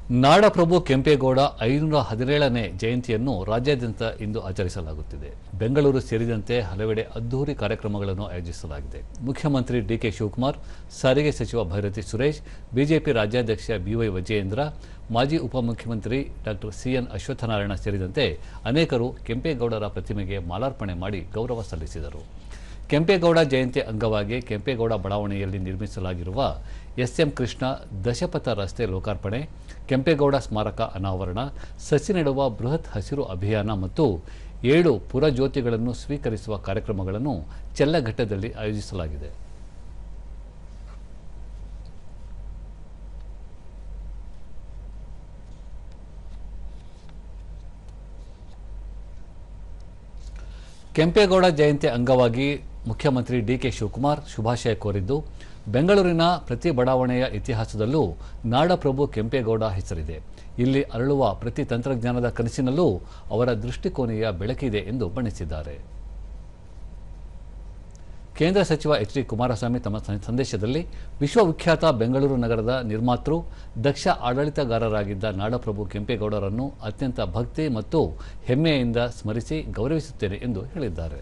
ನಾಡಪ್ರಭು ಕೆಂಪೇಗೌಡ 517ನೇ ಜಯಂತಿಯನ್ನು ರಾಜ್ಯಾದ್ಯಂತ ಇಂದು ಆಚರಿಸಲಾಗುತ್ತಿದೆ. ಬೆಂಗಳೂರು ಸೇರಿದಂತೆ ಹಲವೆಡೆ ಅದ್ದೂರಿ ಕಾರ್ಯಕ್ರಮಗಳನ್ನು ಆಯೋಜಿಸಲಾಗಿದೆ. ಮುಖ್ಯಮಂತ್ರಿ ಡಿಕೆ ಶಿವಕುಮಾರ್, ಸಾರಿಗೆ ಸಚಿವ ಭೈರತಿ ಸುರೇಶ್, ಬಿಜೆಪಿ ರಾಜ್ಯಾಧ್ಯಕ್ಷ ಬಿವೈ ವಿಜಯೇಂದ್ರ, ಮಾಜಿ ಉಪಮುಖ್ಯಮಂತ್ರಿ ಡಾಕ್ಟರ್ ಸಿಎನ್ ಅಶ್ವತ್ಥನಾರಾಯಣ ಸೇರಿದಂತೆ ಅನೇಕರು ಕೆಂಪೇಗೌಡರ ಪ್ರತಿಮೆಗೆ ಮಾಲಾರ್ಪಣೆ ಮಾಡಿ ಗೌರವ ಸಲ್ಲಿಸಿದರು. ಕೆಂಪೇಗೌಡ ಜಯಂತಿ ಅಂಗವಾಗಿ ಕೆಂಪೇಗೌಡ ಬಡಾವಣೆಯಲ್ಲಿ ನಿರ್ಮಿಸಲಾಗಿರುವ ಎಸ್ಎಂ ಕೃಷ್ಣ ದಶಪಥ ರಸ್ತೆ ಲೋಕಾರ್ಪಣೆ, ಕೆಂಪೇಗೌಡ ಸ್ಮಾರಕ ಅನಾವರಣ, ಸಸಿ ನೆಡುವ ಬೃಹತ್ ಹಸಿರು ಅಭಿಯಾನ ಮತ್ತು 7 ಪುರಜ್ಯೋತಿಗಳನ್ನು ಸ್ವೀಕರಿಸುವ ಕಾರ್ಯಕ್ರಮಗಳನ್ನು ಚೆಲ್ಲಘಟ್ಟದಲ್ಲಿ ಆಯೋಜಿಸಲಾಗಿದೆ. ಕೆಂಪೇಗೌಡ ಜಯಂತಿ ಅಂಗವಾಗಿ ಮುಖ್ಯಮಂತ್ರಿ ಡಿಕೆ ಶಿವಕುಮಾರ್ ಶುಭಾಶಯ ಕೋರಿದ್ದು, ಬೆಂಗಳೂರಿನ ಪ್ರತಿ ಬಡಾವಣೆಯ ಇತಿಹಾಸದಲ್ಲೂ ನಾಡಪ್ರಭು ಕೆಂಪೇಗೌಡ ಹೆಸರಿದೆ. ಇಲ್ಲಿ ಅರಳುವ ಪ್ರತಿ ತಂತ್ರಜ್ಞಾನದ ಕನಸಿನಲ್ಲೂ ಅವರ ದೃಷ್ಟಿಕೋನೀಯ ಬೆಳಕಿದೆ ಎಂದು ಬಣ್ಣಿಸಿದ್ದಾರೆ. ಕೇಂದ್ರ ಸಚಿವ ಎಚ್ ಡಿ ಕುಮಾರಸ್ವಾಮಿ ತಮ್ಮ ಸಂದೇಶದಲ್ಲಿ ವಿಶ್ವವಿಖ್ಯಾತ ಬೆಂಗಳೂರು ನಗರದ ನಿರ್ಮಾತೃ, ದಕ್ಷ ಆಡಳಿತಗಾರರಾಗಿದ್ದ ನಾಡಪ್ರಭು ಕೆಂಪೇಗೌಡರನ್ನು ಅತ್ಯಂತ ಭಕ್ತಿ ಮತ್ತು ಹೆಮ್ಮೆಯಿಂದ ಸ್ಮರಿಸಿ ಗೌರವಿಸುತ್ತೇನೆ ಎಂದು ಹೇಳಿದ್ದಾರೆ.